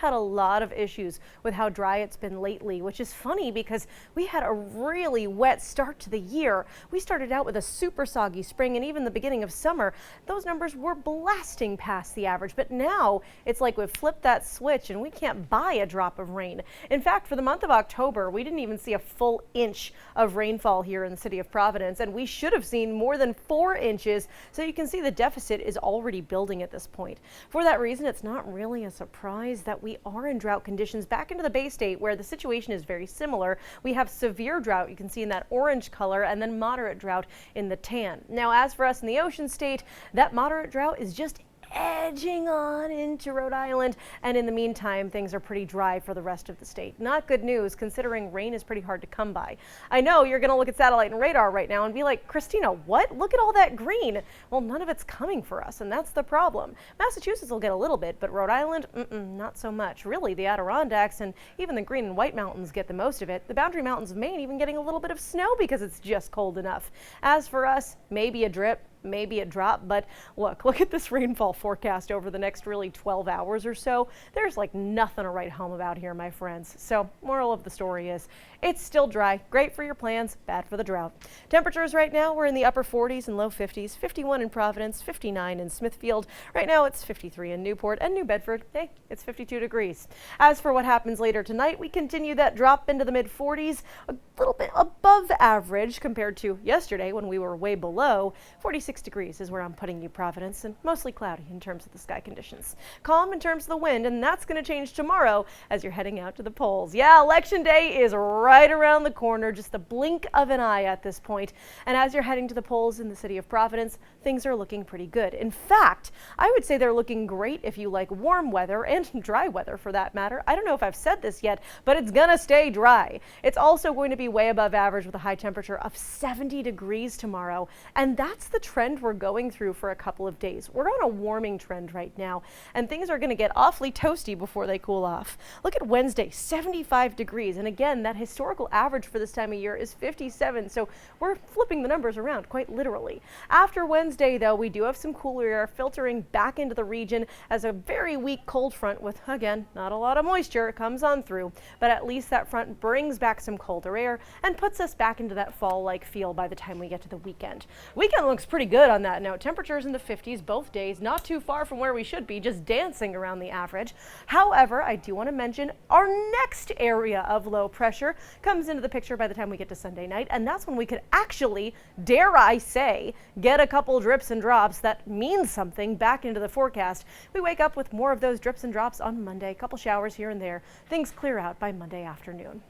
Had a lot of issues with how dry it's been lately, which is funny because we had a really wet start to the year. We started out with a super soggy spring, and even the beginning of summer, those numbers were blasting past the average. But now it's like we've flipped that switch and we can't buy a drop of rain. In fact, for the month of October, we didn't even see a full inch of rainfall here in the city of Providence, and we should have seen more than 4 inches. So you can see the deficit is already building at this point. For that reason, it's not really a surprise that we are in drought conditions back into the Bay State, where the situation is very similar. We have severe drought, you can see in that orange color, and then moderate drought in the tan. Now, as for us in the Ocean State, that moderate drought is just edging on into Rhode Island, and in the meantime things are pretty dry for the rest of the state. Not good news, considering rain is pretty hard to come by. I know you're going to look at satellite and radar right now and be like, Christina, what? Look at all that green. Well, none of it's coming for us, and that's the problem. Massachusetts will get a little bit, but Rhode Island, not so much. Really, the Adirondacks and even the Green and White Mountains get the most of it. The Boundary Mountains of Maine even getting a little bit of snow because it's just cold enough. As for us, maybe a drip, maybe a drop, but look at this rainfall forecast over the next really 12 hours or so. There's like nothing to write home about here, my friends. So moral of the story is it's still dry, great for your plans, bad for the drought. Temperatures right now, we're in the upper 40s and low 50s, 51 in Providence, 59 in Smithfield. Right now it's 53 in Newport and New Bedford. Hey, it's 52 degrees. As for what happens later tonight, we continue that drop into the mid 40s, a little bit above average compared to yesterday when we were way below. 46 degrees is where I'm putting you, Providence, and mostly cloudy in terms of the sky conditions. Calm in terms of the wind, and that's going to change tomorrow as you're heading out to the polls. Yeah, Election Day is right around the corner, just the blink of an eye at this point. And as you're heading to the polls in the city of Providence, things are looking pretty good. In fact, I would say they're looking great if you like warm weather and dry weather for that matter. I don't know if I've said this yet, but it's gonna stay dry. It's also going to be way above average with a high temperature of 70 degrees tomorrow. And that's the trend we're going through for a couple of days. We're on a warming trend right now, and things are going to get awfully toasty before they cool off. Look at Wednesday, 75 degrees. And again, that historical average for this time of year is 57. So we're flipping the numbers around quite literally. After Wednesday, though, we do have some cooler air filtering back into the region as a very weak cold front with, again, not a lot of moisture comes on through. But at least that front brings back some colder air and puts us back into that fall-like feel by the time we get to the weekend. Weekend looks pretty good on that note. Temperatures in the 50s both days, not too far from where we should be, just dancing around the average. However, I do want to mention our next area of low pressure comes into the picture by the time we get to Sunday night, and that's when we could actually, dare I say, get a couple drips and drops that mean something back into the forecast. We wake up with more of those drips and drops on Monday, a couple showers here and there. Things clear out by Monday afternoon.